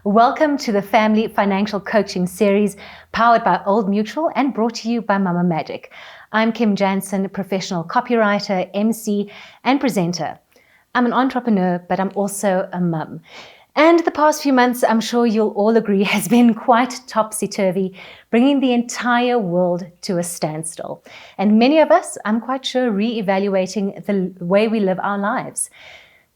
Welcome to the Family Financial Coaching Series powered by Old Mutual and brought to you by MamaMagic. I'm Kim Jansen, professional copywriter, MC, and presenter. I'm an entrepreneur, but I'm also a mum. And the past few months, I'm sure you'll all agree, has been quite topsy-turvy, bringing the entire world to a standstill. And many of us, I'm quite sure, re-evaluating the way we live our lives.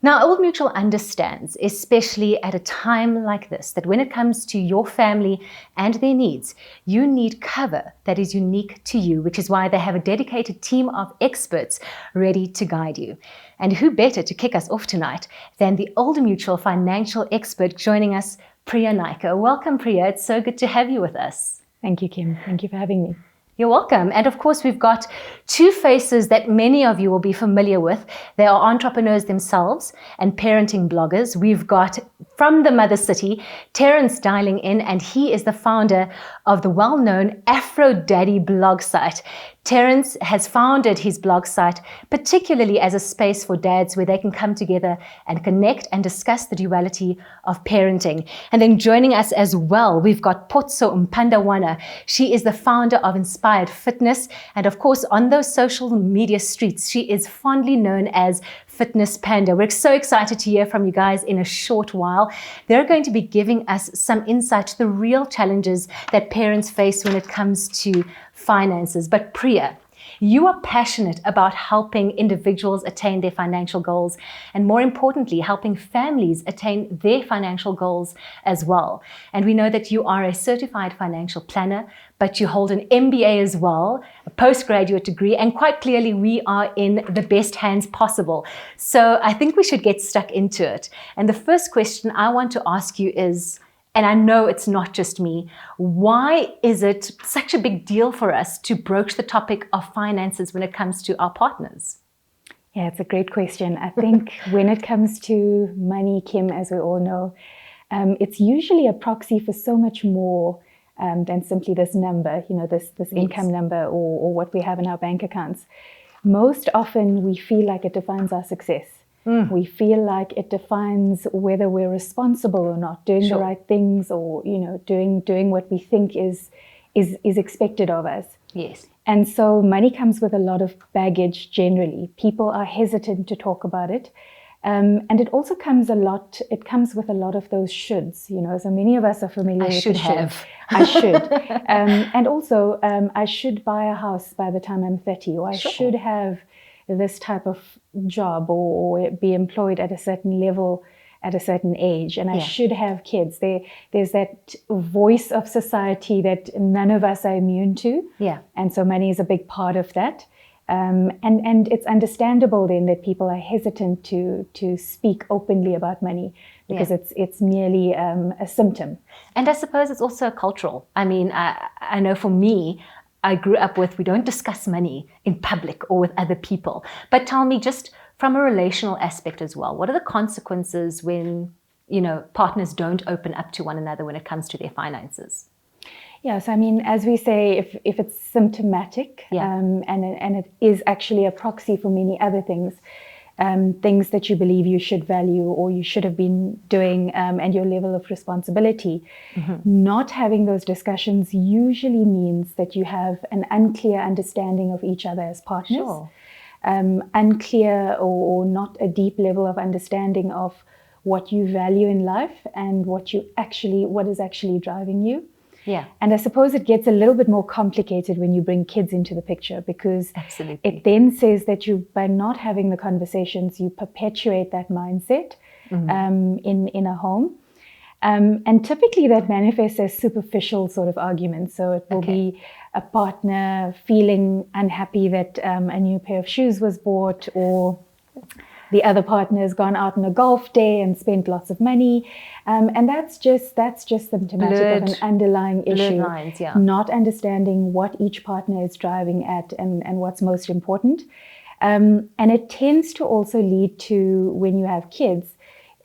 Now, Old Mutual understands, especially at a time like this, that when it comes to your family and their needs, you need cover that is unique to you, which is why they have a dedicated team of experts ready to guide you. And who better to kick us off tonight than the Old Mutual financial expert joining us, Priya Naicker. Welcome, Priya. It's so good to have you with us. Thank you, Kim. Thank you for having me. You're welcome. And of course, we've got two faces that many of you will be familiar with. They are entrepreneurs themselves and parenting bloggers. We've got, from the Mother City, Terence dialing in, and he is the founder of the well-known Afro Daddy blog site. Terence has founded his blog site particularly as a space for dads where they can come together and connect and discuss the duality of parenting. And then joining us as well, we've got Potso Mpandawana. She is the founder of Inspired Fitness. And of course, on those social media streets, she is fondly known as Fitness Panda. We're so excited to hear from you guys in a short while. They're going to be giving us some insight to the real challenges that parents face when it comes to finances. But Priya, you are passionate about helping individuals attain their financial goals and, more importantly, helping families attain their financial goals as well. And we know that you are a certified financial planner, but you hold an MBA as well, a postgraduate degree, and quite clearly we are in the best hands possible. So I think we should get stuck into it. And the first question I want to ask you is, and I know it's not just me, why is it such a big deal for us to broach the topic of finances when it comes to our partners? Yeah, it's a great question. I think when it comes to money, Kim, as we all know, it's usually a proxy for so much more than simply this number, this income number or what we have in our bank accounts. Most often we feel like it defines our success. We feel like it defines whether we're responsible or not, doing the right things, or doing what we think is expected of us. Yes. And so money comes with a lot of baggage generally. People are hesitant to talk about it. And it also comes with a lot of those shoulds, so many of us are familiar with the should. I should. And also, I should buy a house by the time I'm 30, or I should have this type of job or be employed at a certain level at a certain age, and I should have kids. There's that voice of society that none of us are immune to. Yeah. And so money is a big part of that. And it's understandable then that people are hesitant to speak openly about money because it's merely a symptom. And I suppose it's also cultural. I mean, I know for me, I grew up with, we don't discuss money in public or with other people. But tell me, just from a relational aspect as well, what are the consequences when, partners don't open up to one another when it comes to their finances? Yes, I mean, as we say, if it's symptomatic, and it is actually a proxy for many other things, things that you believe you should value or you should have been doing, and your level of responsibility. Not having those discussions usually means that you have an unclear understanding of each other as partners. Unclear or not a deep level of understanding of what you value in life and what is actually driving you. Yeah. And I suppose it gets a little bit more complicated when you bring kids into the picture, because it then says that by not having the conversations, you perpetuate that mindset in a home. And typically that manifests as superficial sort of arguments. So it will be a partner feeling unhappy that a new pair of shoes was bought, or the other partner has gone out on a golf day and spent lots of money. And that's just symptomatic of an underlying issue. Lines, not understanding what each partner is driving at and what's most important. And it tends to also lead to, when you have kids,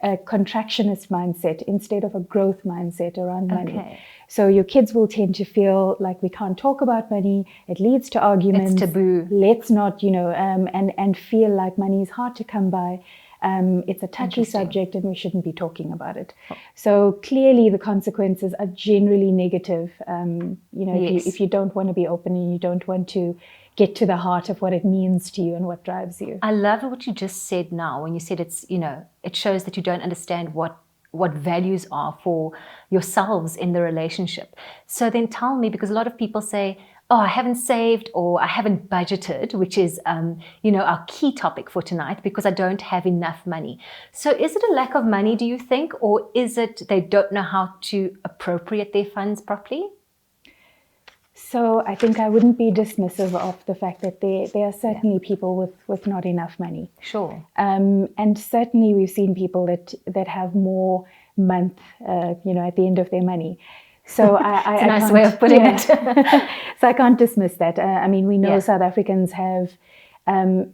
a contractionist mindset instead of a growth mindset around money. So your kids will tend to feel like, we can't talk about money, it leads to arguments. It's taboo. Let's not, and feel like money is hard to come by. It's a touchy subject and we shouldn't be talking about it. So clearly the consequences are generally negative. If you don't want to be open and you don't want to get to the heart of what it means to you and what drives you. I love what you just said now when you said it shows that you don't understand what values are for yourselves in the relationship. So then tell me, because a lot of people say, oh, I haven't saved or I haven't budgeted, which is, our key topic for tonight, because I don't have enough money. So is it a lack of money, do you think, or is it they don't know how to appropriate their funds properly? So I think I wouldn't be dismissive of the fact that there are certainly people with not enough money. Sure. And certainly we've seen people that have more month, at the end of their money. So it's a nice way of putting it. So I can't dismiss that. We know South Africans have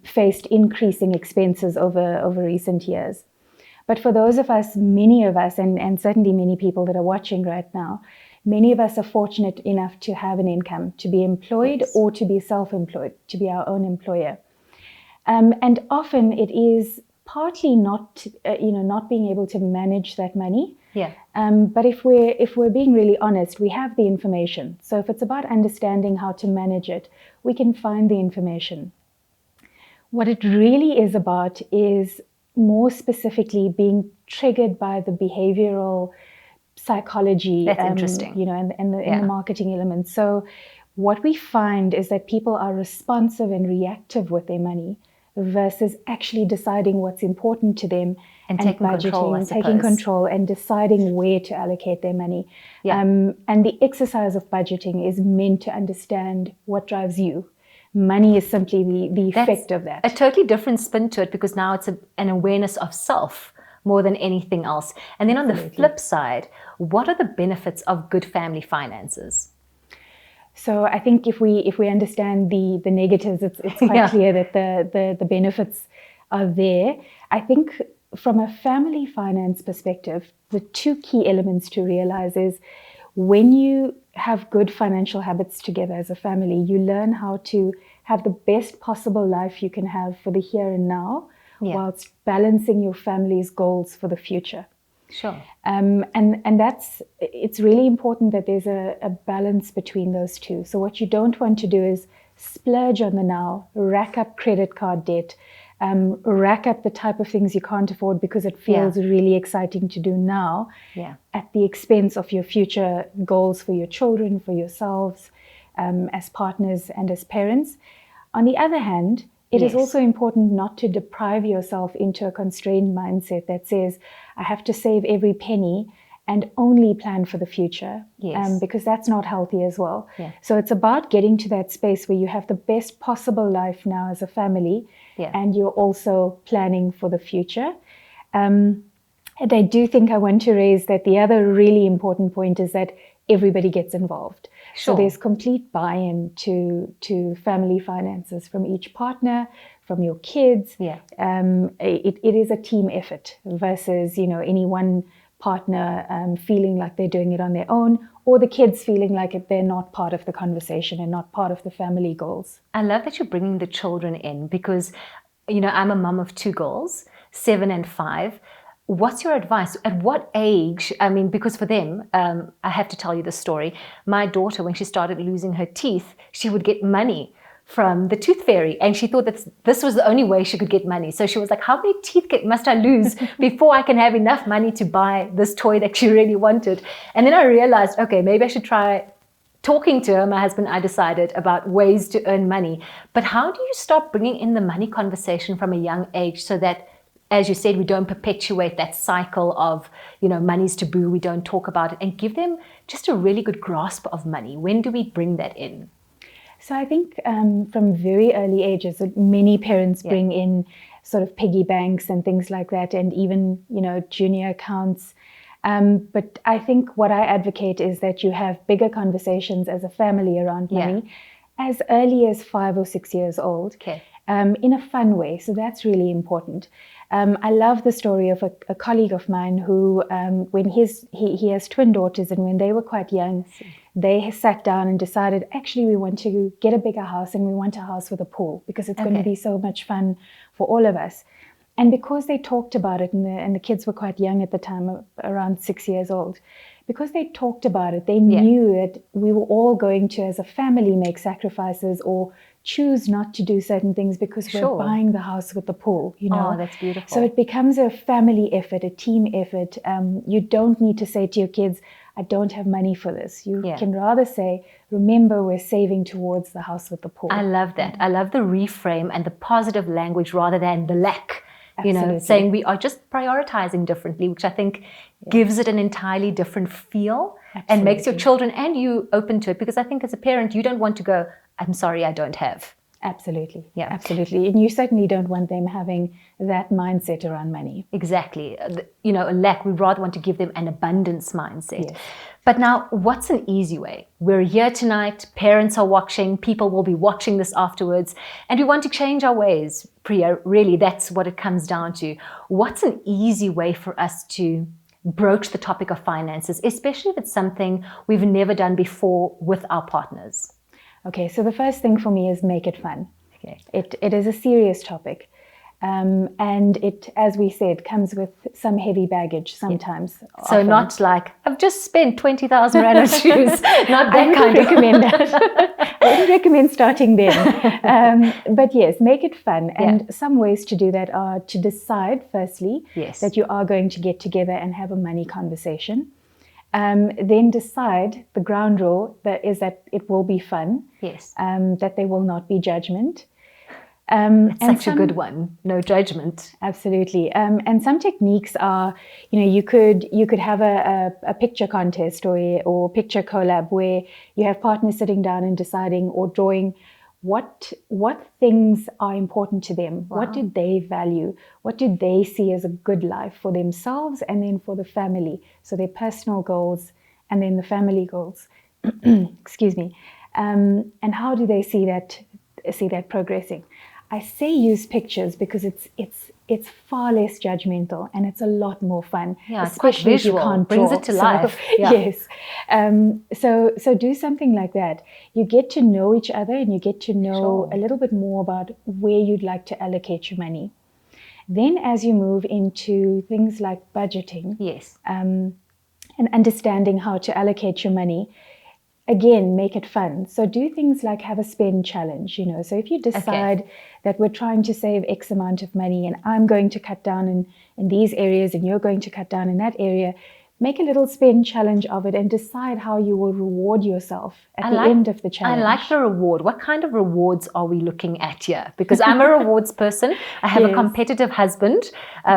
faced increasing expenses over recent years. But for those of us, many of us, and certainly many people that are watching right now, many of us are fortunate enough to have an income, to be employed or to be self-employed, to be our own employer. And often it is partly not being able to manage that money. Yeah. But if we're being really honest, we have the information. So if it's about understanding how to manage it, we can find the information. What it really is about is more specifically being triggered by the behavioral psychology. That's interesting. And the marketing elements. So what we find is that people are responsive and reactive with their money versus actually deciding what's important to them and taking control, I suppose. Taking control and deciding where to allocate their money. Yeah. And the exercise of budgeting is meant to understand what drives you. Money is simply the effect of that. A totally different spin to it, because now it's an awareness of self more than anything else. And then on the flip side, what are the benefits of good family finances? So I think if we understand the negatives, it's quite clear that the benefits are there. I think from a family finance perspective, the two key elements to realize is when you have good financial habits together as a family, you learn how to have the best possible life you can have for the here and now, whilst balancing your family's goals for the future. Sure. And it's really important that there's a balance between those two. So what you don't want to do is splurge on the now, rack up credit card debt, rack up the type of things you can't afford because it feels really exciting to do now, at the expense of your future goals for your children, for yourselves, as partners and as parents. On the other hand, it is also important not to deprive yourself into a constrained mindset that says, I have to save every penny and only plan for the future, because that's not healthy as well. Yeah. So it's about getting to that space where you have the best possible life now as a family, and you're also planning for the future. And I do think I want to raise that the other really important point is that everybody gets involved. Sure. So there's complete buy-in to family finances from each partner, from your kids. It is a team effort versus any one partner feeling like they're doing it on their own, or the kids feeling like they're not part of the conversation and not part of the family goals. I love that you're bringing the children in, because I'm a mum of 2 girls, 7 and 5. What's your advice? At what age? Because for them, I have to tell you the story. My daughter, when she started losing her teeth, she would get money from the tooth fairy, and she thought that this was the only way she could get money. So she was like, how many teeth must I lose before I can have enough money to buy this toy that she really wanted? And then I realized, okay, maybe I should try talking to her, my husband, I decided about ways to earn money. But how do you start bringing in the money conversation from a young age so that, as you said, we don't perpetuate that cycle of, money's taboo, we don't talk about it, and give them just a really good grasp of money? When do we bring that in? So I think from very early ages, many parents bring in sort of piggy banks and things like that, and even, junior accounts. But I think what I advocate is that you have bigger conversations as a family around money as early as 5 or 6 years old, in a fun way. So that's really important. I love the story of a colleague of mine who, when he has twin daughters, and when they were quite young, they sat down and decided, actually, we want to get a bigger house, and we want a house with a pool because it's going to be so much fun for all of us. And because they talked about it, and the kids were quite young at the time, around 6 years old, because they talked about it, they knew that we were all going to, as a family, make sacrifices or choose not to do certain things because we're buying the house with the pool, you know. Oh, that's beautiful. So it becomes a family effort, a team effort. You don't need to say to your kids, I don't have money for this. You can rather say, remember, we're saving towards the house with the pool. I love that. I love the reframe and the positive language rather than the lack. Absolutely. You know, saying we are just prioritizing differently, which I think gives it an entirely different feel and makes your children and you open to it. Because I think as a parent, you don't want to go, I'm sorry, I don't have. Absolutely. Yeah, absolutely. And you certainly don't want them having that mindset around money. Exactly. You know, a lack, we'd rather want to give them an abundance mindset. Yes. But now, what's an easy way? We're here tonight, parents are watching, people will be watching this afterwards, and we want to change our ways. Priya, really, that's what it comes down to. What's an easy way for us to broach the topic of finances, especially if it's something we've never done before with our partners? Okay, so the first thing for me is make it fun. Okay. It is a serious topic. And it, as we said, comes with some heavy baggage sometimes. So often. Not like, I've just spent 20,000 Rand on shoes. Not that I wouldn't recommend that. I wouldn't recommend starting there. But yes, make it fun. And some ways to do that are to decide, firstly, that you are going to get together and have a money conversation. Then decide the ground rule that it will be fun. Yes. That there will not be judgment. It's such a good one. No judgment. Absolutely. And some techniques are, you know, you could have a picture contest or picture collab where you have partners sitting down and deciding or drawing what things are important to them. Wow. What do they value? What do they see as a good life for themselves and then for the family? So their personal goals and then the family goals. Excuse me. And how do they see that progressing? I say use pictures because it's far less judgmental and it's a lot more fun. Yeah, especially it's quite visual. If you can't Brings draw. it to life. Yeah. Yes. So do something like that. You get to know each other and you get to know a little bit more about where you'd like to allocate your money. Then as you move into things like budgeting, and understanding how to allocate your money, again, make it fun. So do things like have a spend challenge, you know. So if you decide that we're trying to save X amount of money and I'm going to cut down in these areas and you're going to cut down in that area, make a little spend challenge of it and decide how you will reward yourself at the end of the challenge. I like the reward. What kind of rewards are we looking at here? Because I'm a rewards person. I have a competitive husband.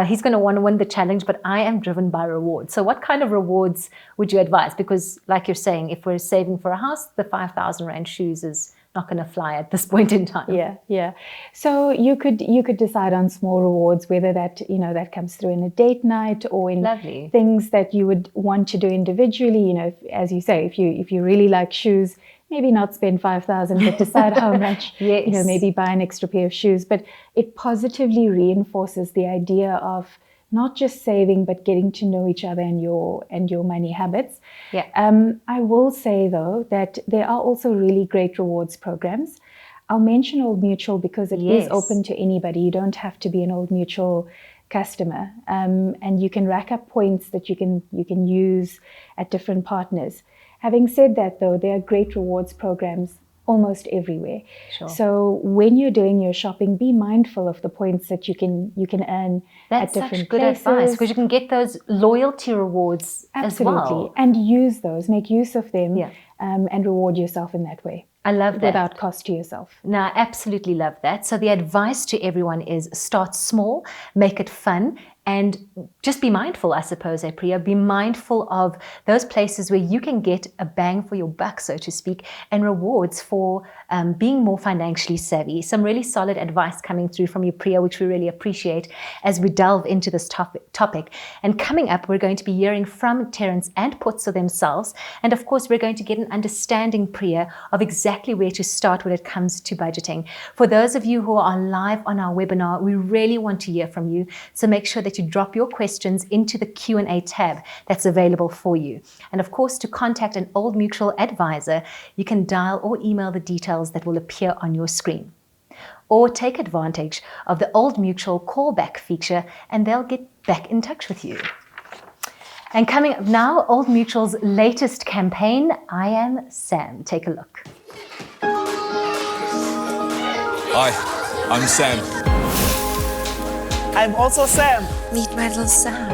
He's going to want to win the challenge, but I am driven by rewards. So what kind of rewards would you advise? Because like you're saying, if we're saving for a house, the 5,000 Rand shoes is not going to fly at this point in time. Yeah. So you could decide on small rewards, whether that, you know, that comes through in a date night or in things that you would want to do individually. You know, as you say, if you really like shoes, maybe not spend 5,000, but decide how much. You know, maybe buy an extra pair of shoes. But it positively reinforces the idea of not just saving, but getting to know each other and your money habits. I will say, though, that there are also really great rewards programs. I'll mention Old Mutual because it is open to anybody. You don't have to be an Old Mutual customer. And you can rack up points that you can use at different partners. Having said that, though, there are great rewards programs almost everywhere. So when you're doing your shopping, be mindful of the points that you can earn at different places. That's such good advice because you can get those loyalty rewards as well. And use those, make use of them and reward yourself in that way. I love that. Without cost to yourself. No, I absolutely love that. So the advice to everyone is start small, make it fun, and just be mindful, I suppose, Priya. Be mindful of those places where you can get a bang for your buck, so to speak, and rewards for being more financially savvy. Some really solid advice coming through from you, Priya, which we really appreciate as we delve into this topic. And coming up, we're going to be hearing from Terence and Potso themselves. And of course, we're going to get an understanding, Priya, of exactly where to start when it comes to budgeting. For those of you who are live on our webinar, we really want to hear from you. So make sure that you drop your questions into the Q&A tab that's available for you. And of course, to contact an Old Mutual advisor, you can dial or email the details that will appear on your screen. or take advantage of the Old Mutual callback feature and they'll get back in touch with you. And coming up now, Old Mutual's latest campaign, I Am Sam. Take a look. Hi, I'm Sam. I'm also Sam. Meet my little Sam.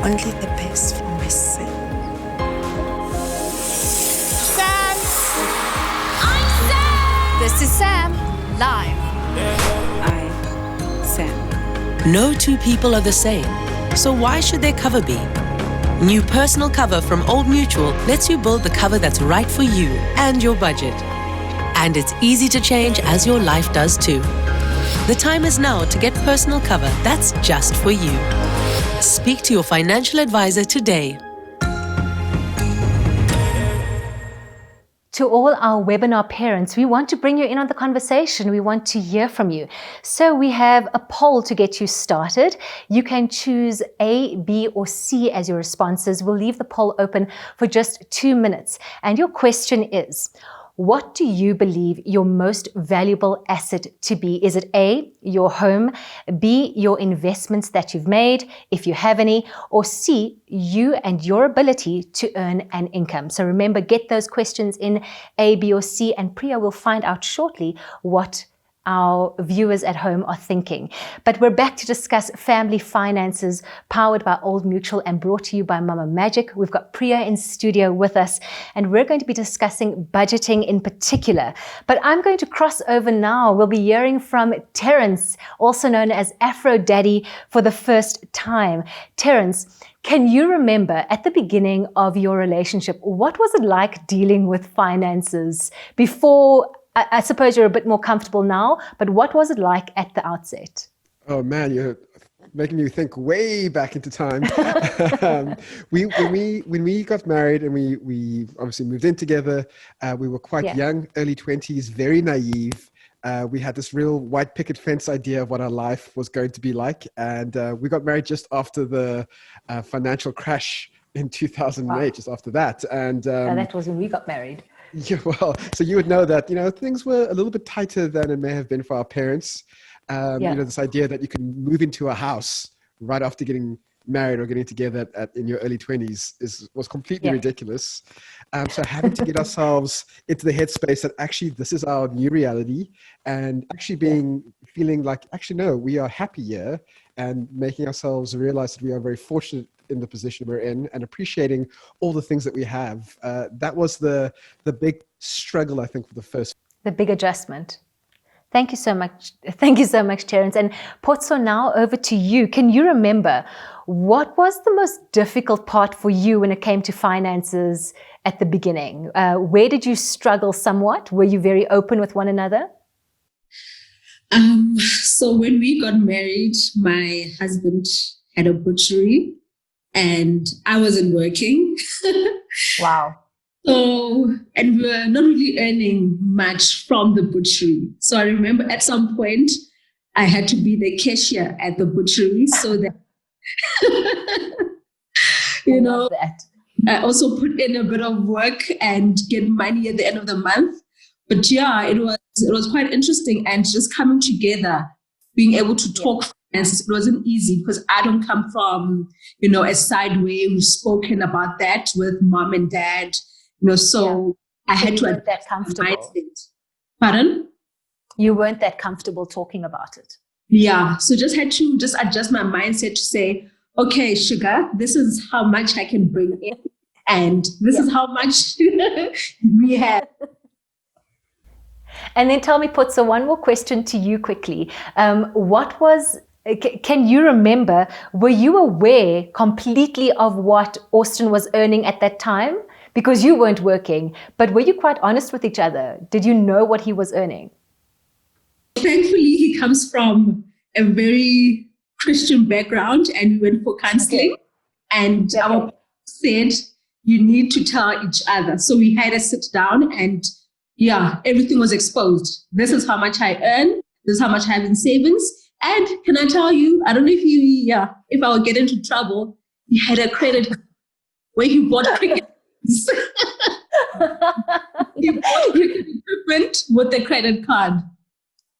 Only the best for my son. Sam! I'm Sam! This is Sam, live. I'm Sam. No two people are the same, so why should their cover be? New personal cover from Old Mutual lets you build the cover that's right for you and your budget. And it's easy to change as your life does too. The time is now to get personal cover that's just for you. Speak to your financial advisor today. To all our webinar parents, we want to bring you in on the conversation. We want to hear from you. So we have a poll to get you started. You can choose A, B, or C as your responses. We'll leave the poll open for just 2 minutes. And your question is, what do you believe your most valuable asset to be? Is it A, your home, B, your investments that you've made, if you have any, or C, you and your ability to earn an income? So remember, get those questions in A, B, or C, and Priya will find out shortly what our viewers at home are thinking. But we're back to discuss family finances, powered by Old Mutual and brought to you by MamaMagic. We've got Priya in studio with us, and we're going to be discussing budgeting in particular. But I'm going to cross over now. We'll be hearing from Terence, also known as Afro Daddy, for the first time. Terence, can you remember at the beginning of your relationship, what was it like dealing with finances before? I suppose you're a bit more comfortable now, but what was it like at the outset? Oh man, you're making me think way back into time. When we got married and we obviously moved in together, we were quite young, early 20s, very naive. We had this real white picket fence idea of what our life was going to be like. And we got married just after the financial crash in 2008, just after that. And that was when we got married. Yeah, well, so you would know that, things were a little bit tighter than it may have been for our parents. This idea that you can move into a house right after getting married or getting together in your early 20s was completely ridiculous. So having to get ourselves into the headspace that actually this is our new reality, and actually feeling like, actually, no, we are happy here, and making ourselves realize that we are very fortunate in the position we're in and appreciating all the things that we have. That was the big struggle, I think, for the big adjustment. Thank you so much. Thank you so much, Terence. And Potso, now over to you. Can you remember what was the most difficult part for you when it came to finances at the beginning? Where did you struggle somewhat? Were you very open with one another? So when we got married, my husband had a butchery and I wasn't working. Wow. So, and we were not really earning much from the butchery. So I remember at some point I had to be the cashier at the butchery so that, I also put in a bit of work and get money at the end of the month. But yeah, it was quite interesting, and just coming together, being able to talk finances, it wasn't easy because I don't come from, a side way. We've spoken about that with mom and dad, so I had to weren't that comfortable. Mindset. Pardon? You weren't that comfortable talking about it. Yeah, so just had to adjust my mindset to say, okay, sugar, this is how much I can bring in, and this is how much we have. And then tell me, Potso, one more question to you quickly. Can you remember, were you aware completely of what Austin was earning at that time? Because you weren't working, but were you quite honest with each other? Did you know what he was earning? Thankfully, he comes from a very Christian background, and we went for counseling. Okay. And our said, you need to tell each other. So we had a sit down, and everything was exposed. This is how much I earn. This is how much I have in savings. And can I tell you, I don't know if I would get into trouble, he had a credit where he bought cricket. He bought cricket equipment with the credit card.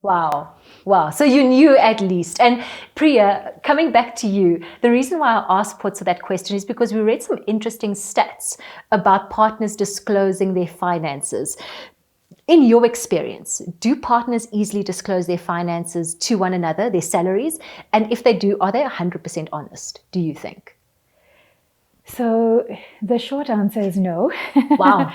Wow. Wow. So you knew at least. And Priya, coming back to you, the reason why I asked Potso that question is because we read some interesting stats about partners disclosing their finances. In your experience, do partners easily disclose their finances to one another, their salaries? And if they do, are they 100% honest, do you think? So the short answer is no. Wow.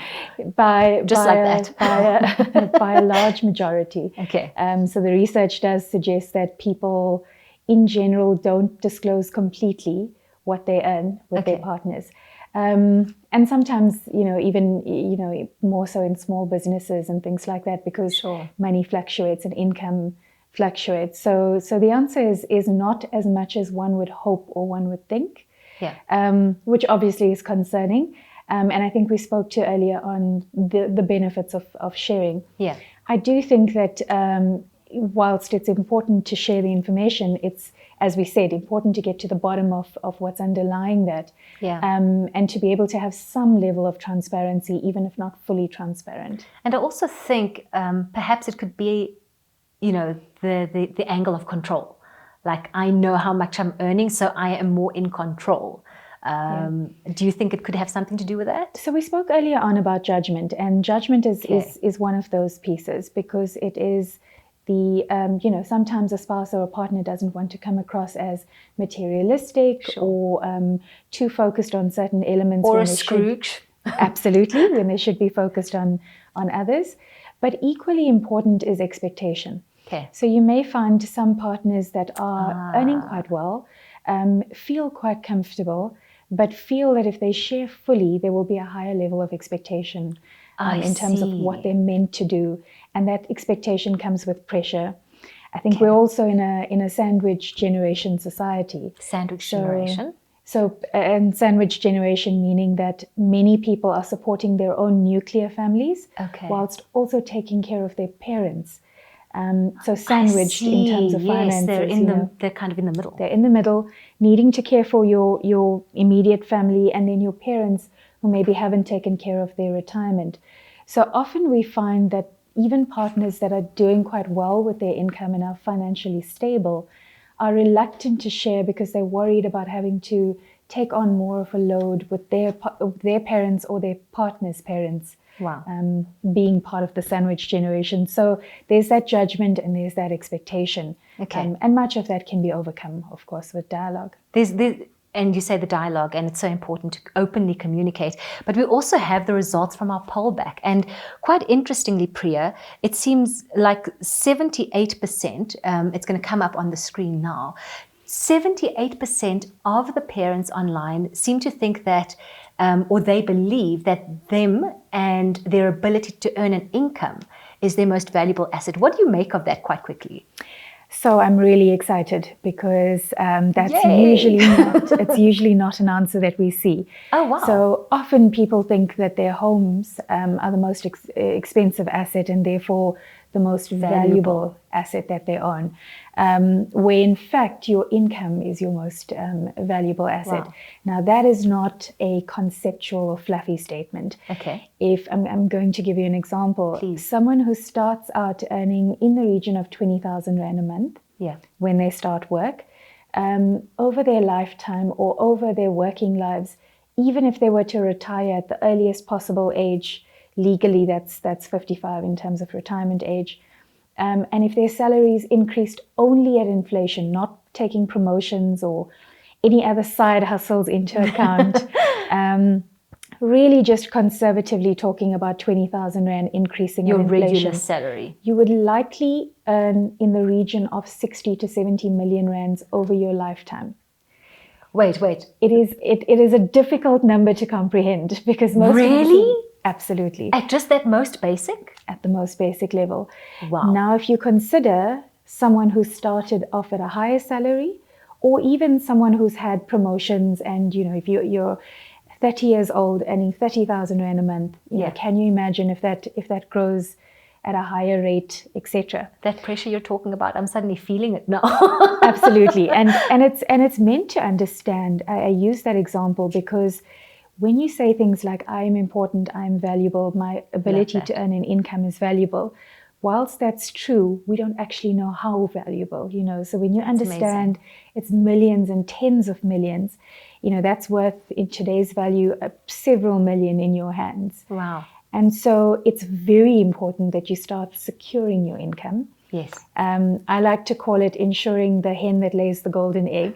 by a large majority. Okay. So the research does suggest that people in general don't disclose completely what they earn with their partners. And sometimes, even more so in small businesses and things like that, because money fluctuates and income fluctuates. So the answer is not as much as one would hope or one would think. Yeah. Which obviously is concerning. And I think we spoke to earlier on the benefits of sharing. Yeah. I do think that whilst it's important to share the information, it's, as we said, important to get to the bottom of what's underlying that. Yeah. And to be able to have some level of transparency, even if not fully transparent. And I also think perhaps it could be, the angle of control. Like, I know how much I'm earning, so I am more in control. Do you think it could have something to do with that? So we spoke earlier on about judgment, and judgment is one of those pieces, because it is the, sometimes a spouse or a partner doesn't want to come across as materialistic or too focused on certain elements. Or a Scrooge. Absolutely, when they should be focused on others. But equally important is expectation. Okay. So you may find some partners that are earning quite well, feel quite comfortable, but feel that if they share fully, there will be a higher level of expectation in terms of what they're meant to do. And that expectation comes with pressure. I think we're also in a sandwich generation society. Sandwich generation? And sandwich generation meaning that many people are supporting their own nuclear families whilst also taking care of their parents. So sandwiched in terms of finances. They're kind of in the middle. They're in the middle, needing to care for your immediate family and then your parents who maybe haven't taken care of their retirement. So often we find that even partners that are doing quite well with their income and are financially stable are reluctant to share because they're worried about having to take on more of a load with their parents or their partner's parents. Wow. Being part of the sandwich generation. So there's that judgment and there's that expectation. Okay. And much of that can be overcome, of course, with dialogue. And you say the dialogue, and it's so important to openly communicate. But we also have the results from our poll back. And quite interestingly, Priya, it seems like 78%, it's going to come up on the screen now, 78% of the parents online seem to think that or they believe that them and their ability to earn an income is their most valuable asset. What do you make of that quite quickly? So I'm really excited because that's usually not an answer that we see. Oh, wow. So often people think that their homes are the most expensive asset and therefore the most valuable asset that they own, where in fact your income is your most valuable asset. Wow. Now that is not a conceptual or fluffy statement. Okay. If I'm going to give you an example, please. Someone who starts out earning in the region of 20,000 Rand a month when they start work, over their lifetime or over their working lives, even if they were to retire at the earliest possible age, legally that's 55 in terms of retirement age, and if their salaries increased only at inflation, not taking promotions or any other side hustles into account, really just conservatively talking about 20,000 Rand increasing your inflation, regular salary, you would likely earn in the region of 60 to 70 million rands over your lifetime. Wait. It is a difficult number to comprehend because most really? Absolutely. At just that most basic? At the most basic level. Wow. Now, if you consider someone who started off at a higher salary, or even someone who's had promotions and, if you're 30 years old earning 30,000 Rand a month, can you imagine if that grows at a higher rate, etc.? That pressure you're talking about, I'm suddenly feeling it now. Absolutely. And it's meant to understand. I use that example because when you say things like, I am important, I am valuable, my ability to earn an income is valuable, whilst that's true, we don't actually know how valuable, So when you That's understand it's millions and tens of millions, that's worth in today's value several million in your hands. Wow. And so it's very important that you start securing your income. Yes. I like to call it ensuring the hen that lays the golden egg.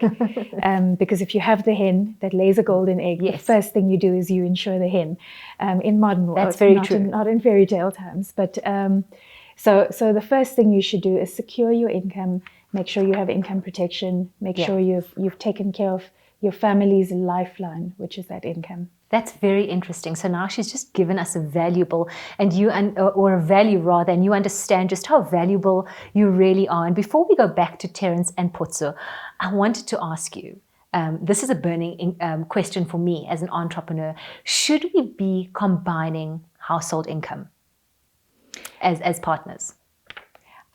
Because if you have the hen that lays a golden egg, the first thing you do is you insure the hen. In modern world, that's very true. Not in fairy tale times, but so the first thing you should do is secure your income. Make sure you have income protection. Make sure you've taken care of your family's lifeline, which is that income. That's very interesting. So now she's just given us a valuable or a value rather, and you understand just how valuable you really are. And before we go back to Terence and Potso, I wanted to ask you, this is a burning question for me as an entrepreneur. Should we be combining household income as partners?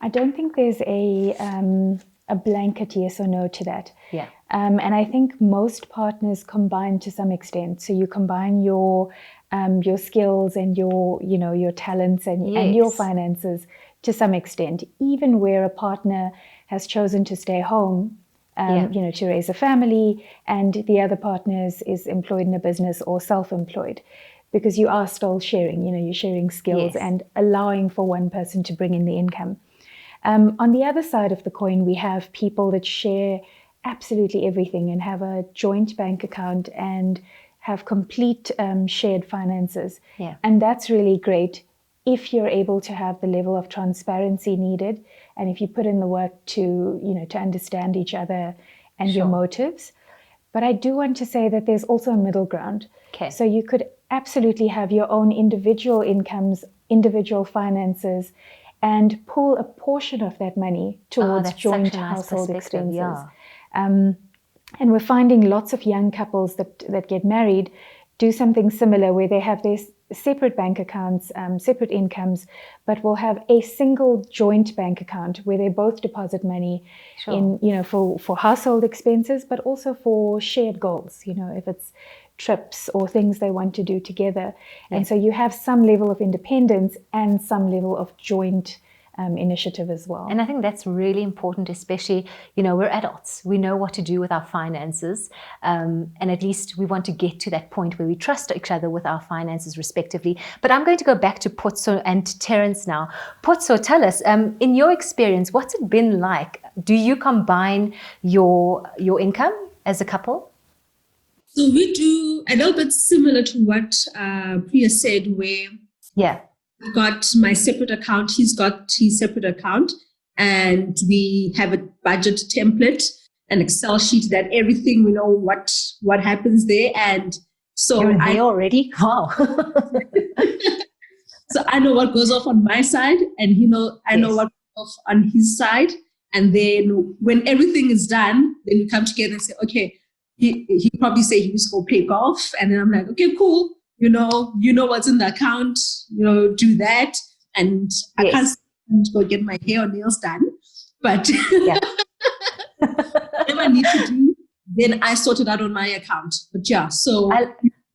I don't think there's a blanket yes or no to that. Yeah. And I think most partners combine to some extent. So you combine your skills and your talents and your finances to some extent, even where a partner has chosen to stay home, to raise a family, and the other partner is employed in a business or self-employed, because you are still sharing, you're sharing skills and allowing for one person to bring in the income. On the other side of the coin, we have people that share absolutely everything and have a joint bank account and have complete shared finances. Yeah. And that's really great if you're able to have the level of transparency needed, and if you put in the work to understand each other and your motives. But I do want to say that there's also a middle ground. Okay. So you could absolutely have your own individual incomes, individual finances, and pull a portion of that money towards joint household expenses. Yeah. And we're finding lots of young couples that get married do something similar, where they have their separate bank accounts, separate incomes, but will have a single joint bank account where they both deposit money in, for household expenses, but also for shared goals, if it's trips or things they want to do together. And so you have some level of independence and some level of joint initiative as well. And I think that's really important, especially, we're adults. We know what to do with our finances. And at least we want to get to that point where we trust each other with our finances respectively. But I'm going to go back to Potso and Terence now. Potso, tell us, in your experience, what's it been like? Do you combine your income as a couple? So we do a little bit similar to what Priya said, where I've got my separate account, he's got his separate account, and we have a budget template, an Excel sheet that everything, we know what happens there. And so you're there already? Wow. So I know what goes off on my side, and I know what goes off on his side. And then when everything is done, then we come together and say, okay, he probably say he used to go play golf. And then I'm like, okay, cool. You know what's in the account, do that. And I can't go get my hair or nails done. But whatever I need to do, then I sort it out on my account. But so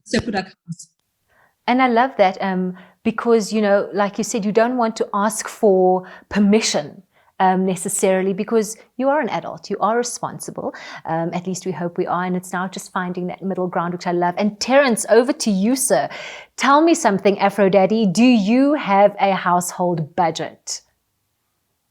separate accounts. And I love that because, like you said, you don't want to ask for permission necessarily, because you are an adult, you are responsible. At least we hope we are. And it's now just finding that middle ground, which I love. And Terence, over to you, sir. Tell me something, Afro Daddy. Do you have a household budget?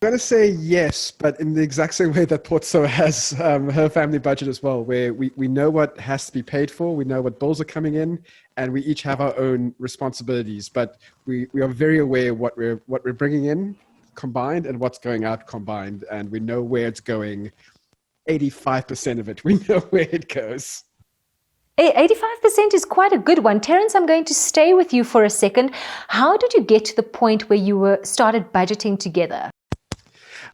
I'm going to say yes, but in the exact same way that Potso has her family budget as well, where we know what has to be paid for, we know what bills are coming in, and we each have our own responsibilities. But we are very aware of what we're bringing in combined and what's going out combined, and we know where it's going. 85% of it, we know where it goes. 85% is quite a good one. Terence, I'm going to stay with you for a second. How did you get to the point where you started budgeting together?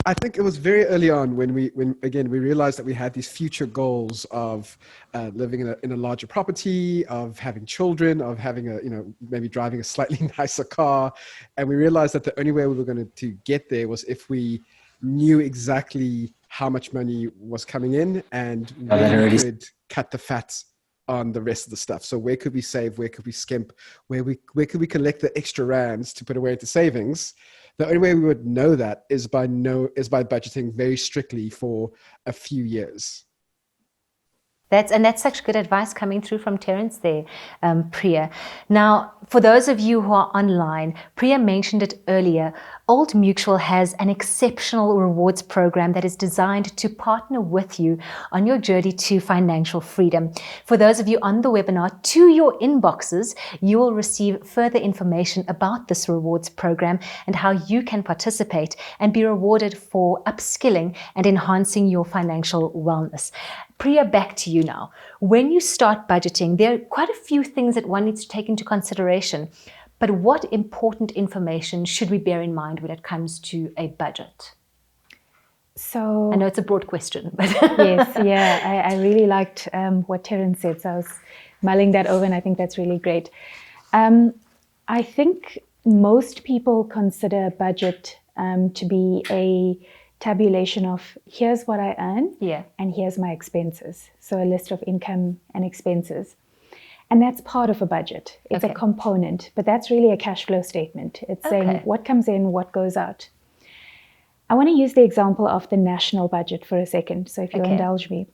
I think it was very early on when we realized that we had these future goals of living in a larger property, of having children, of having maybe driving a slightly nicer car. And we realized that the only way we were going to get there was if we knew exactly how much money was coming in and we could cut the fat on the rest of the stuff. So where could we save? Where could we skimp? Where could we collect the extra rands to put away into savings the only way we would know that is by budgeting very strictly for a few years. That's such good advice coming through from Terence there, Priya. Now, for those of you who are online, Priya mentioned it earlier, Old Mutual has an exceptional rewards program that is designed to partner with you on your journey to financial freedom. For those of you on the webinar, to your inboxes, you will receive further information about this rewards program and how you can participate and be rewarded for upskilling and enhancing your financial wellness. Priya, back to you now. When you start budgeting, there are quite a few things that one needs to take into consideration. But what important information should we bear in mind when it comes to a budget? So I know it's a broad question, but yes, yeah, I really liked what Terence said. So I was mulling that over, and I think that's really great. I think most people consider a budget to be a tabulation of here's what I earn, and here's my expenses. So a list of income and expenses. And that's part of a budget. It's a component, but that's really a cash flow statement. It's saying what comes in, what goes out. I want to use the example of the national budget for a second. So if you'll indulge me.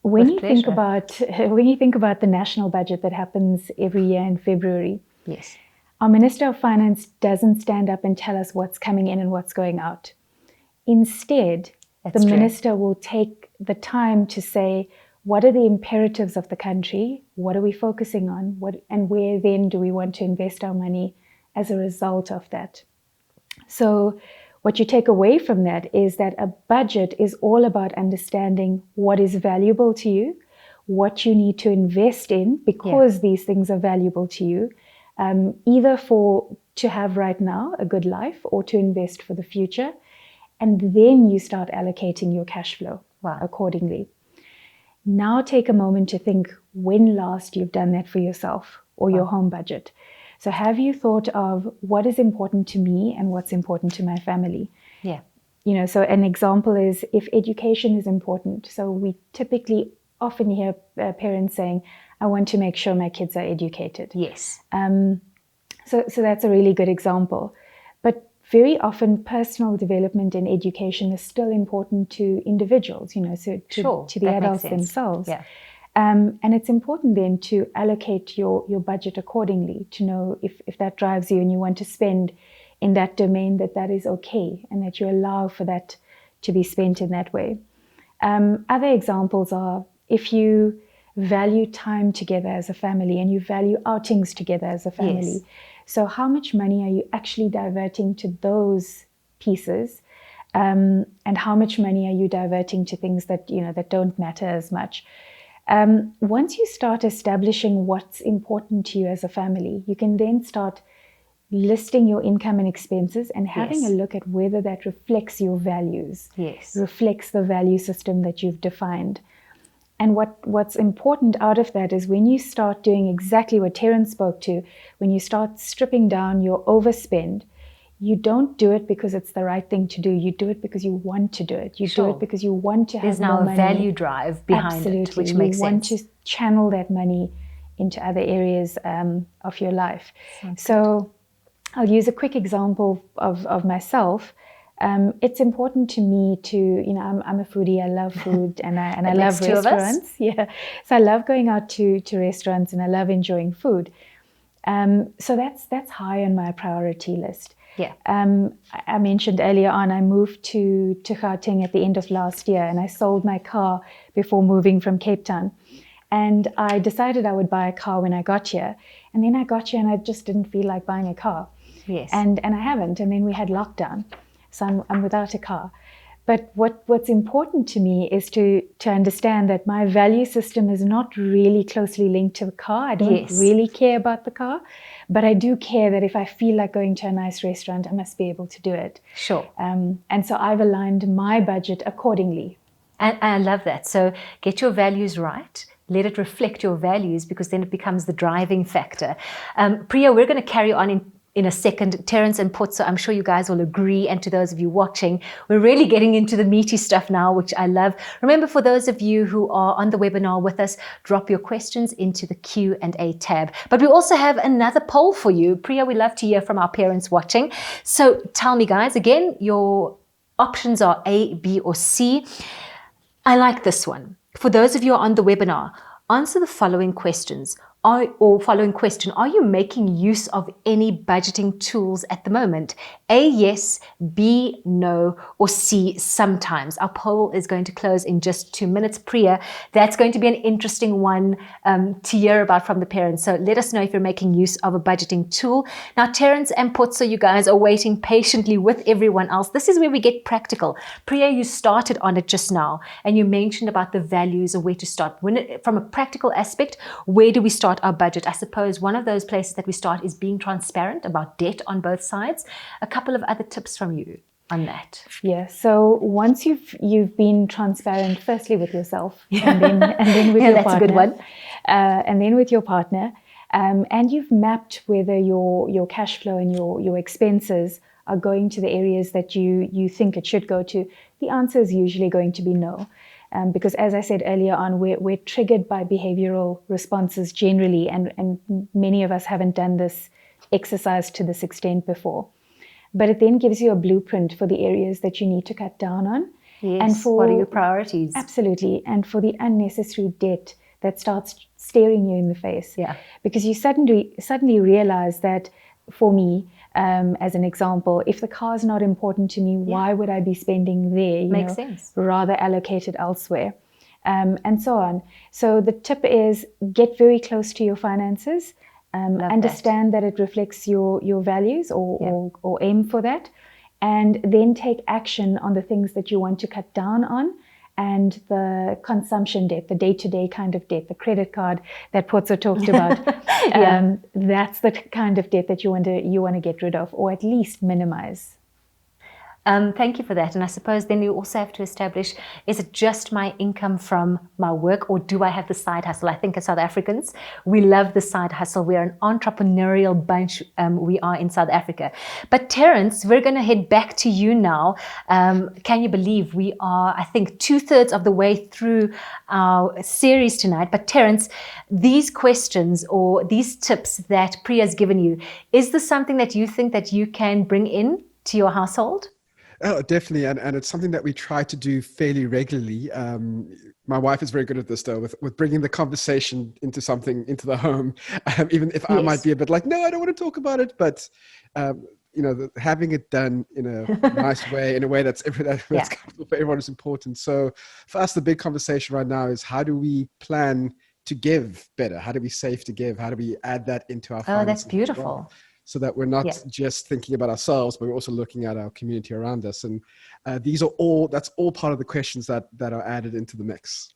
When you think about the national budget that happens every year in February, yes, our Minister of Finance doesn't stand up and tell us what's coming in and what's going out. Instead, the minister will take the time to say, what are the imperatives of the country? What are we focusing on? And where then do we want to invest our money as a result of that? So what you take away from that is that a budget is all about understanding what is valuable to you, what you need to invest in because these things are valuable to you, either to have right now a good life or to invest for the future. And then you start allocating your cash flow accordingly. Now take a moment to think when last you've done that for yourself or your home budget. So have you thought of what is important to me and what's important to my family? Yeah. You know, so an example is if education is important. So we typically often hear parents saying, I want to make sure my kids are educated. Yes. So that's a really good example. But very often personal development and education is still important to individuals, you know, so to the adults themselves. Yeah. And it's important then to allocate your budget accordingly, to know if that drives you and you want to spend in that domain, that is okay and that you allow for that to be spent in that way. Other examples are if you value time together as a family and you value outings together as a family. Yes. So how much money are you actually diverting to those pieces? And how much money are you diverting to things that, you know, that don't matter as much? Once you start establishing what's important to you as a family, you can then start listing your income and expenses and having a look at whether that reflects your values, reflects the value system that you've defined. And what's important out of that is when you start doing exactly what Terence spoke to, when you start stripping down your overspend, you don't do it because it's the right thing to do. You do it because you want to do it. You do it because you want to have There's now more a money. value drive behind it, which makes sense. You want to channel that money into other areas of your life. So I'll use a quick example of myself. It's important to me to, you know, I'm a foodie. I love food and I love restaurants. Yeah, so I love going out to restaurants and I love enjoying food. So that's high on my priority list. Yeah. I mentioned earlier on, I moved to Gauteng at the end of last year, and I sold my car before moving from Cape Town. And I decided I would buy a car when I got here. And then I got here and I just didn't feel like buying a car. Yes. And I haven't. And then we had lockdown. So I'm without a car. But what's important to me is to understand that my value system is not really closely linked to the car. I don't really care about the car, but I do care that if I feel like going to a nice restaurant, I must be able to do it. Sure. And so I've aligned my budget accordingly. And I love that. So get your values right. Let it reflect your values because then it becomes the driving factor. Priya, we're going to carry on in a second. Terence and Potso, I'm sure you guys will agree, and to those of you watching, we're really getting into the meaty stuff now, which I love. Remember, for those of you who are on the webinar with us, drop your questions into the Q&A tab. But we also have another poll for you. Priya, we love to hear from our parents watching. So tell me, guys, again, your options are A, B, or C. I like this one. For those of you who are on the webinar, answer the following questions. Following question, are you making use of any budgeting tools at the moment? A, yes, B, no, or C, sometimes. Our poll is going to close in just 2 minutes. Priya, that's going to be an interesting one to hear about from the parents. So let us know if you're making use of a budgeting tool. Now, Terence and Potso, you guys are waiting patiently with everyone else. This is where we get practical. Priya, you started on it just now, and you mentioned about the values of where to start. From a practical aspect, where do we start our budget? I suppose one of those places that we start is being transparent about debt on both sides. A couple of other tips from you on that. Yeah. So once you've been transparent, firstly with yourself, and then with your that's partner, a good one. And then with your partner, and you've mapped whether your cash flow and your expenses are going to the areas that you think it should go to. The answer is usually going to be no. Because as I said earlier on, we're triggered by behavioral responses generally, and many of us haven't done this exercise to this extent before. But it then gives you a blueprint for the areas that you need to cut down on. Yes, and for, what are your priorities? Absolutely. And for the unnecessary debt that starts staring you in the face. Yeah. Because you suddenly realize that, for me, as an example, if the car's not important to me, why would I be spending there? Makes sense. Rather allocated elsewhere, and so on. So the tip is get very close to your finances. Understand that it reflects your values or aim for that, and then take action on the things that you want to cut down on. And the consumption debt, the day-to-day kind of debt, the credit card that Potso talked about, that's the kind of debt that you want to get rid of, or at least minimize. Thank you for that. And I suppose then you also have to establish, is it just my income from my work, or do I have the side hustle? I think as South Africans, we love the side hustle. We're an entrepreneurial bunch. We are in South Africa. But Terence, we're going to head back to you now. Can you believe we are, I think, 2/3 of the way through our series tonight. But Terence, these questions or these tips that Priya's given you, is this something that you think that you can bring in to your household? Oh, definitely. And it's something that we try to do fairly regularly. My wife is very good at this, though, with bringing the conversation into the home, even if I might be a bit like, no, I don't want to talk about it. But, having it done in a nice way, in a way that's comfortable for everyone is important. So for us, the big conversation right now is, how do we plan to give better? How do we save to give? How do we add that into our finances? Oh, that's beautiful. So that we're not just thinking about ourselves, but we're also looking at our community around us. And that's all part of the questions that are added into the mix.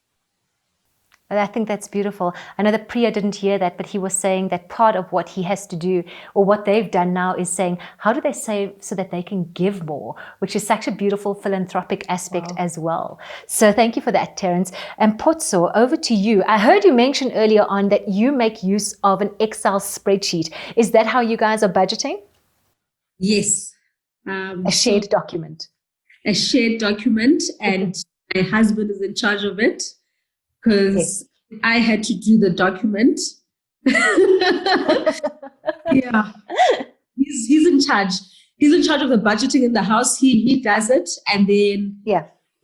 I think that's beautiful. I know that Priya didn't hear that, but he was saying that part of what he has to do, or what they've done now, is saying, how do they save so that they can give more, which is such a beautiful philanthropic aspect as well. So thank you for that, Terence. And Potso, over to you. I heard you mention earlier on that you make use of an Excel spreadsheet. Is that how you guys are budgeting? Yes. A shared document. A shared document, and my husband is in charge of it. Because I had to do the document. Yeah. He's in charge. He's in charge of the budgeting in the house. He does it. And then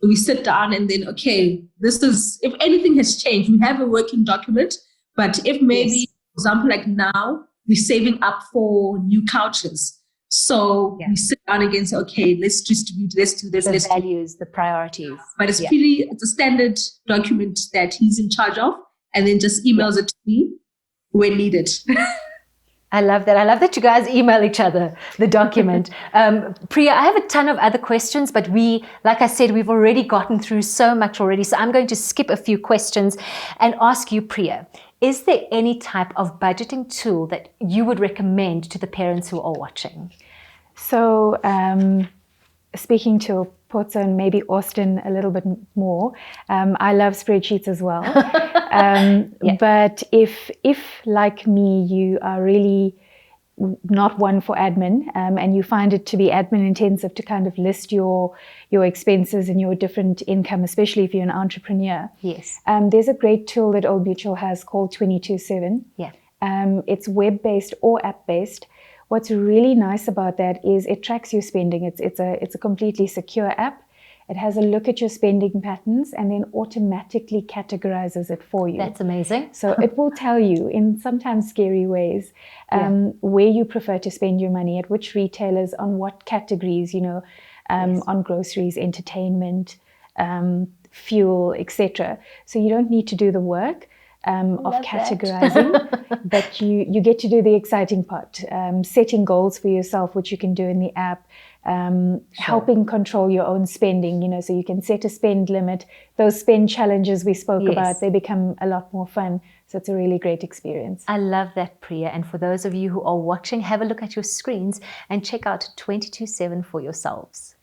we sit down and then, okay, this is, if anything has changed, we have a working document. But if maybe, for example, like now, we're saving up for new couches. So we sit down again and say, okay, let's distribute, let's do this. The values, the priorities. But it's it's a standard document that he's in charge of, and then just emails it to me when needed. I love that. I love that you guys email each other the document. Priya, I have a ton of other questions, but like I said, we've already gotten through so much already. So I'm going to skip a few questions and ask you, Priya, is there any type of budgeting tool that you would recommend to the parents who are watching? So speaking to Potso and maybe Austin a little bit more, I love spreadsheets as well. But if like me, you are really not one for admin, and you find it to be admin intensive to kind of list your expenses and your different income, especially if you're an entrepreneur. Yes. There's a great tool that Old Mutual has called 24/7. Yeah. It's web-based or app-based. What's really nice about that is it tracks your spending. It's a completely secure app. It has a look at your spending patterns and then automatically categorizes it for you. That's amazing. So it will tell you in sometimes scary ways where you prefer to spend your money, at which retailers, on what categories, on groceries, entertainment, fuel, etc. So you don't need to do the work of categorizing, but you get to do the exciting part, setting goals for yourself, which you can do in the app, helping control your own spending, so you can set a spend limit. Those spend challenges we spoke about, they become a lot more fun. So it's a really great experience. I love that, Priya. And for those of you who are watching, have a look at your screens and check out 24/7 for yourselves.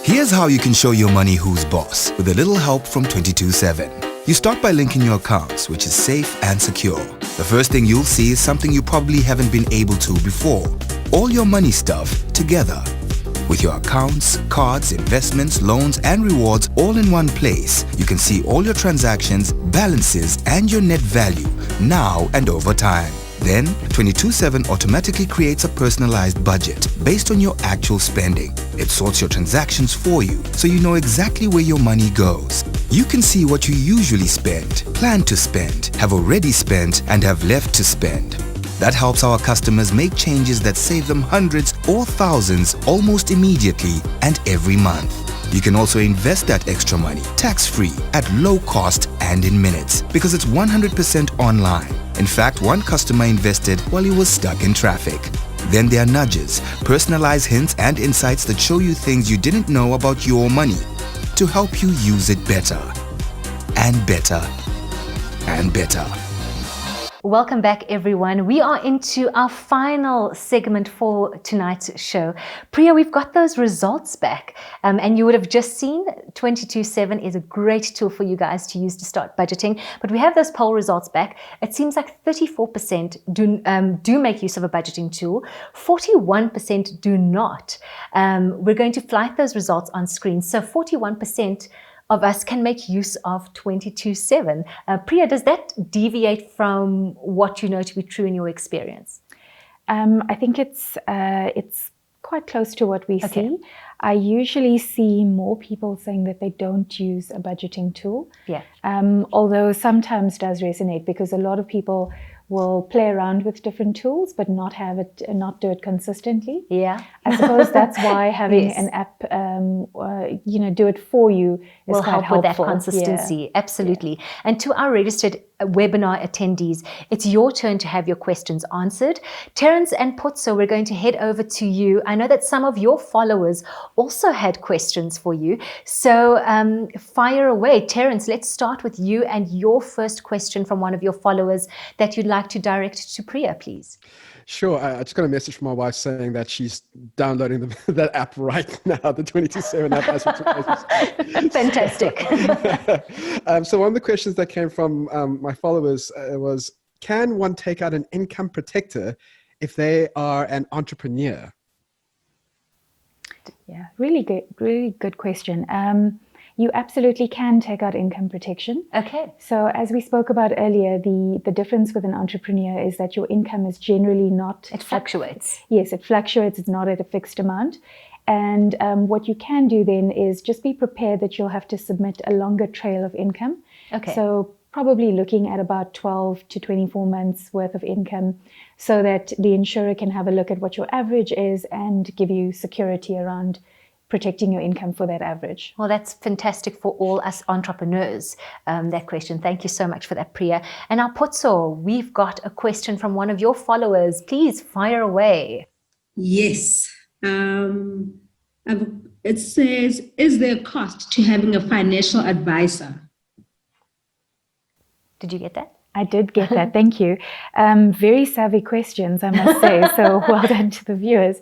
Here's how you can show your money who's boss with a little help from 24/7. You start by linking your accounts, which is safe and secure. The first thing you'll see is something you probably haven't been able to before. All your money stuff together. With your accounts, cards, investments, loans, and rewards all in one place, you can see all your transactions, balances, and your net value now and over time. Then, 24/7 automatically creates a personalized budget based on your actual spending. It sorts your transactions for you, so you know exactly where your money goes. You can see what you usually spend, plan to spend, have already spent, and have left to spend. That helps our customers make changes that save them hundreds or thousands almost immediately and every month. You can also invest that extra money tax-free at low cost and in minutes because it's 100% online. In fact, one customer invested while he was stuck in traffic. Then there are nudges, personalized hints and insights that show you things you didn't know about your money to help you use it better and better and better. Welcome back, everyone. We are into our final segment for tonight's show. Priya, we've got those results back, and you would have just seen 24/7 is a great tool for you guys to use to start budgeting. But we have those poll results back. It seems like 34% do make use of a budgeting tool, 41% do not. We're going to flight those results on screen. So 41% of us can make use of 24/7. Priya, does that deviate from what you know to be true in your experience? I think it's quite close to what we see. I usually see more people saying that they don't use a budgeting tool. Yeah. Although sometimes does resonate because a lot of people will play around with different tools but not do it consistently. Yeah. I suppose that's why having an app do it for you is will quite help helpful. with that consistency. Absolutely. And to our registered webinar attendees, it's your turn to have your questions answered. Terence and Potso, we're going to head over to you. I know that some of your followers also had questions for you. So fire away. Terence, let's start with you and your first question from one of your followers that you'd like to direct to Priya, please. Sure. I just got a message from my wife saying that she's downloading that app right now, the 24/7 app. Fantastic. So one of the questions that came from my followers was, can one take out an income protector if they are an entrepreneur? Yeah, really good question. You absolutely can take out income protection. Okay. So as we spoke about earlier, the difference with an entrepreneur is that your income is generally not... It fluctuates. Yes, it fluctuates. It's not at a fixed amount. And what you can do then is just be prepared that you'll have to submit a longer trail of income. Okay. So probably looking at about 12 to 24 months worth of income so that the insurer can have a look at what your average is and give you security around protecting your income for that average. Well, that's fantastic for all us entrepreneurs, that question. Thank you so much for that, Priya. And now, Potso, we've got a question from one of your followers. Please fire away. Yes. It says, is there a cost to having a financial advisor? Did you get that? I did get that. Thank you. Very savvy questions, I must say. So well done to the viewers.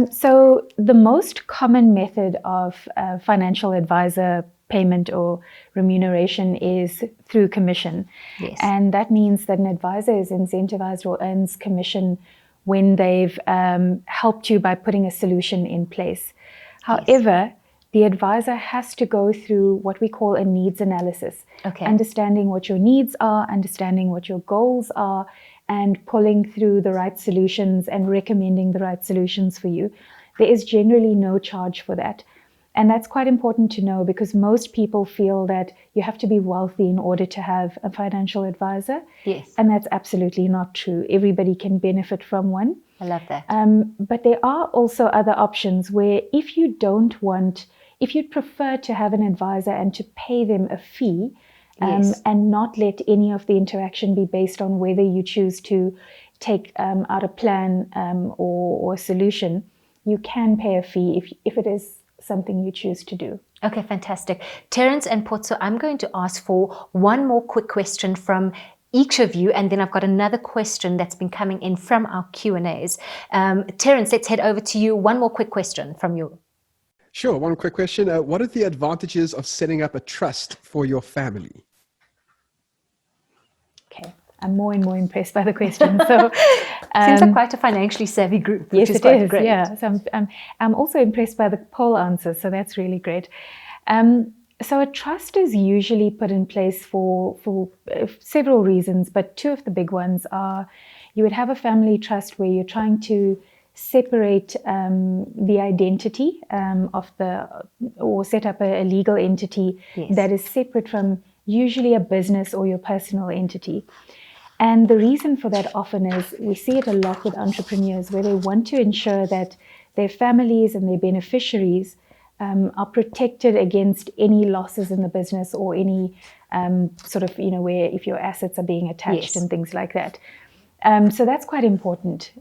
So the most common method of financial advisor payment or remuneration is through commission. Yes. And that means that an advisor is incentivized or earns commission when they've helped you by putting a solution in place. However, the advisor has to go through what we call a needs analysis, understanding what your needs are, understanding what your goals are, and pulling through the right solutions and recommending the right solutions for you. There is generally no charge for that. And that's quite important to know, because most people feel that you have to be wealthy in order to have a financial advisor. Yes. And that's absolutely not true. Everybody can benefit from one. I love that. But there are also other options where if you'd prefer to have an advisor and to pay them a fee, and not let any of the interaction be based on whether you choose to take out a plan or a solution, you can pay a fee if it is something you choose to do. Okay, fantastic. Terence and Potso, I'm going to ask for one more quick question from each of you, and then I've got another question that's been coming in from our Q&As. Terence, let's head over to you. One more quick question from you. Sure, one quick question. What are the advantages of setting up a trust for your family? Okay, I'm more and more impressed by the question. So, seems like quite a financially savvy group, which is quite great. Yeah, so I'm also impressed by the poll answers, so that's really great. So a trust is usually put in place for several reasons, but two of the big ones are you would have a family trust where you're trying to separate the identity or set up a legal entity that is separate from usually a business or your personal entity. And the reason for that often is we see it a lot with entrepreneurs where they want to ensure that their families and their beneficiaries are protected against any losses in the business or any where if your assets are being attached and things like that. So that's quite important.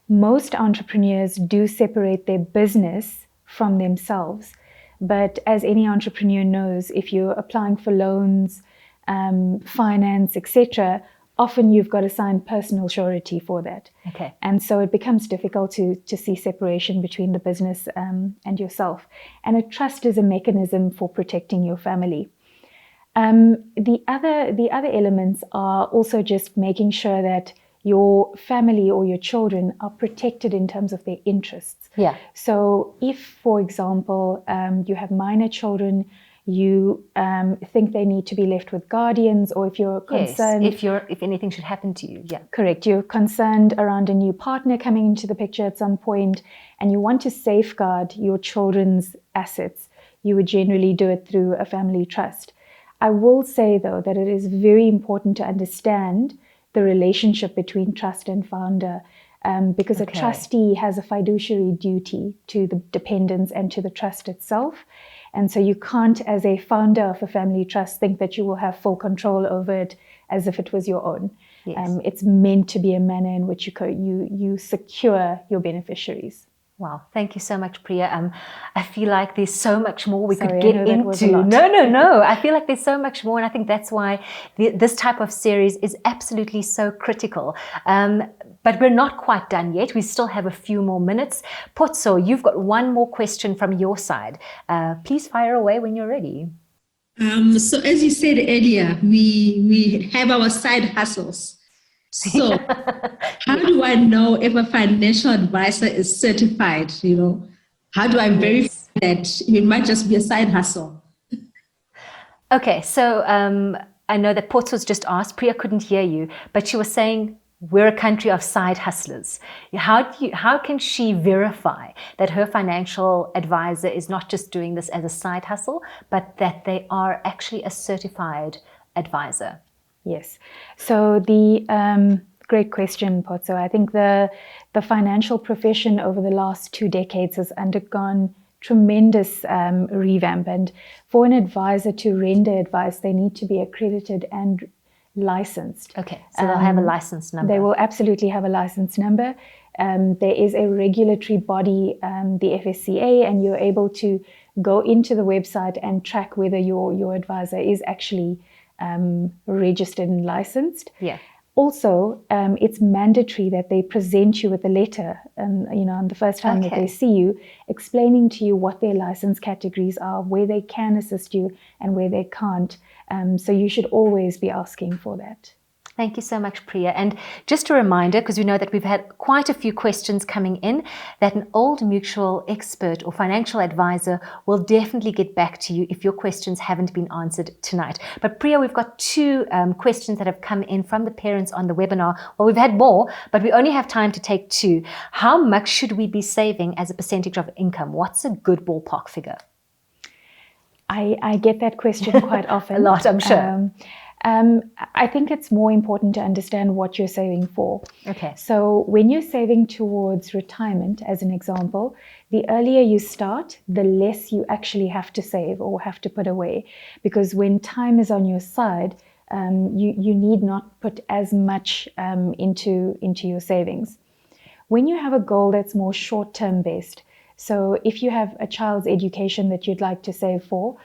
Most entrepreneurs do separate their business from themselves. But as any entrepreneur knows, if you're applying for loans, finance, etc., often you've got to sign personal surety for that. Okay. And so it becomes difficult to see separation between the business and yourself. And a trust is a mechanism for protecting your family. The other elements are also just making sure that your family or your children are protected in terms of their interests. Yeah. So if, for example, you have minor children, you think they need to be left with guardians, or if you're concerned... if anything should happen to you, yeah. Correct. You're concerned around a new partner coming into the picture at some point, and you want to safeguard your children's assets, you would generally do it through a family trust. I will say, though, that it is very important to understand the relationship between trust and founder, because a trustee has a fiduciary duty to the dependents and to the trust itself. And so you can't, as a founder of a family trust, think that you will have full control over it as if it was your own. Yes. It's meant to be a manner in which you secure your beneficiaries. Wow, thank you so much, Priya. I feel like there's so much more we could get into. No. I feel like there's so much more, and I think that's why this type of series is absolutely so critical. But we're not quite done yet. We still have a few more minutes. Potso, you've got one more question from your side. Please fire away when you're ready. So as you said earlier, we have our side hustles. So how do I know if a financial advisor is certified? How do I verify that it might just be a side hustle? Okay, so I know that Potso's just asked, Priya couldn't hear you, but she was saying we're a country of side hustlers. How can she verify that her financial advisor is not just doing this as a side hustle, but that they are actually a certified advisor? Yes. So great question, Potso. I think the financial profession over the last 2 decades has undergone tremendous revamp. And for an advisor to render advice, they need to be accredited and licensed. Okay, so they'll have a license number. They will absolutely have a license number. There is a regulatory body, the FSCA, and you're able to go into the website and track whether your advisor is actually registered and licensed. Yeah. Also, it's mandatory that they present you with a letter, on the first time that they see you, explaining to you what their license categories are, where they can assist you and where they can't. So you should always be asking for that. Thank you so much, Priya. And just a reminder, because we know that we've had quite a few questions coming in, that an Old Mutual expert or financial advisor will definitely get back to you if your questions haven't been answered tonight. But Priya, we've got two questions that have come in from the parents on the webinar. Well, we've had more, but we only have time to take two. How much should we be saving as a percentage of income? What's a good ballpark figure? I get that question quite often. A lot, I'm sure. I think it's more important to understand what you're saving for. Okay. So when you're saving towards retirement, as an example, the earlier you start, the less you actually have to save or have to put away. Because when time is on your side, you need not put as much into your savings. When you have a goal that's more short-term based, so if you have a child's education that you'd like to save for,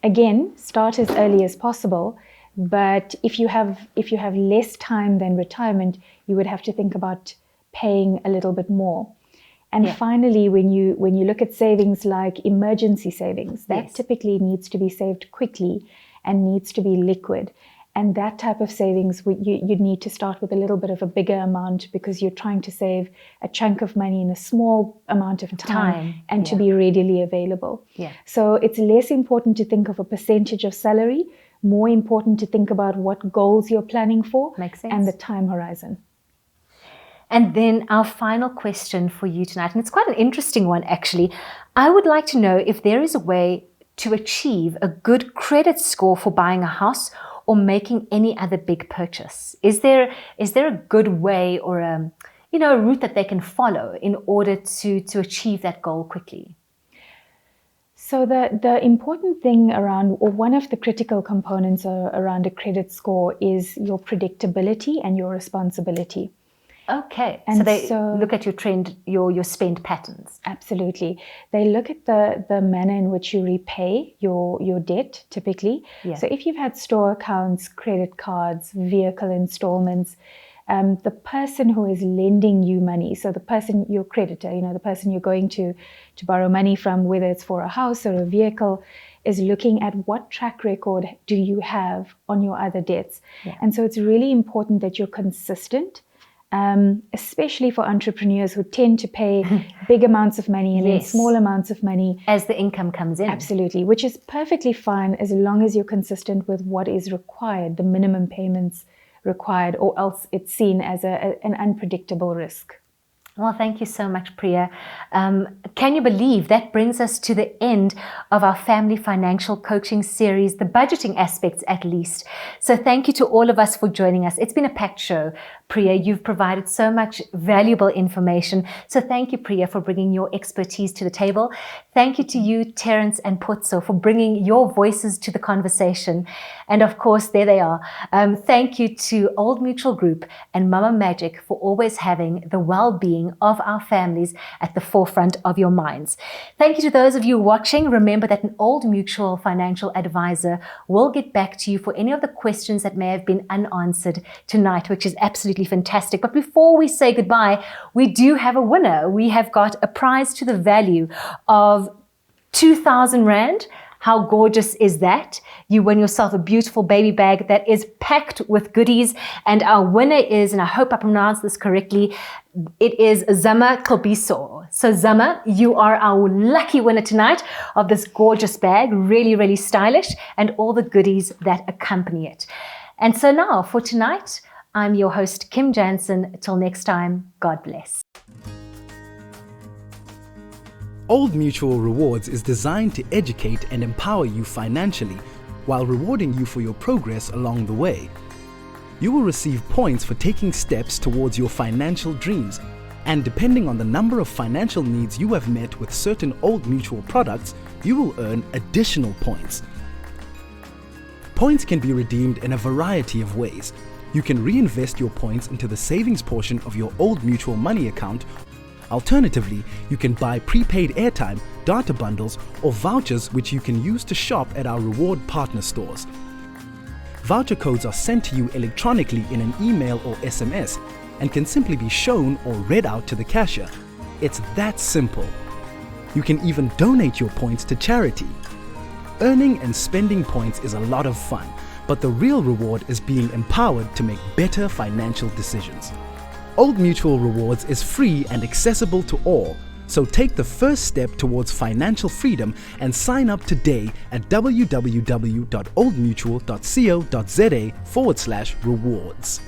again, start as early as possible, but if you have less time than retirement, you would have to think about paying a little bit more. And finally, when you look at savings like emergency savings, that typically needs to be saved quickly and needs to be liquid. And that type of savings, you'd need to start with a little bit of a bigger amount because you're trying to save a chunk of money in a small amount of time and to be readily available. Yeah. So it's less important to think of a percentage of salary, more important to think about what goals you're planning for. Makes sense. And the time horizon. And then our final question for you tonight, and it's quite an interesting one actually. I would like to know if there is a way to achieve a good credit score for buying a house or making any other big purchase. Is there a good way or a route that they can follow in order to achieve that goal quickly? So the important thing around, or one of the critical components around a credit score is your predictability and your responsibility. Okay, and so they look at your trend, your spend patterns. Absolutely. They look at the manner in which you repay your debt, typically. Yeah. So if you've had store accounts, credit cards, vehicle installments, the person who is lending you money, so the person, your creditor, the person you're going to borrow money from, whether it's for a house or a vehicle, is looking at what track record do you have on your other debts. Yeah. And so it's really important that you're consistent. Especially for entrepreneurs who tend to pay big amounts of money and then small amounts of money. As the income comes in. Absolutely, which is perfectly fine as long as you're consistent with what is required, the minimum payments required, or else it's seen as an unpredictable risk. Well, thank you so much, Priya. Can you believe that brings us to the end of our family financial coaching series, the budgeting aspects at least. So thank you to all of us for joining us. It's been a packed show. Priya, you've provided so much valuable information. So thank you, Priya, for bringing your expertise to the table. Thank you to you, Terence and Putso, for bringing your voices to the conversation. And of course, there they are. Thank you to Old Mutual Group and MamaMagic for always having the well-being of our families at the forefront of your minds. Thank you to those of you watching. Remember that an Old Mutual financial advisor will get back to you for any of the questions that may have been unanswered tonight, which is absolutely fantastic. But before we say goodbye, we do have a winner. We have got a prize to the value of 2,000 Rand. How gorgeous is that? You win yourself a beautiful baby bag that is packed with goodies. And our winner is, and I hope I pronounced this correctly, it is Zama Kobiso. So Zama, you are our lucky winner tonight of this gorgeous bag, really, really stylish, and all the goodies that accompany it. And so now for tonight, I'm your host, Kim Jansen. Till next time, God bless. Old Mutual Rewards is designed to educate and empower you financially while rewarding you for your progress along the way. You will receive points for taking steps towards your financial dreams, and depending on the number of financial needs you have met with certain Old Mutual products, you will earn additional points. Points can be redeemed in a variety of ways. You can reinvest your points into the savings portion of your Old Mutual money account. Alternatively, you can buy prepaid airtime, data bundles, or vouchers which you can use to shop at our reward partner stores. Voucher codes are sent to you electronically in an email or SMS and can simply be shown or read out to the cashier. It's that simple. You can even donate your points to charity. Earning and spending points is a lot of fun, but the real reward is being empowered to make better financial decisions. Old Mutual Rewards is free and accessible to all, so take the first step towards financial freedom and sign up today at www.oldmutual.co.za/rewards.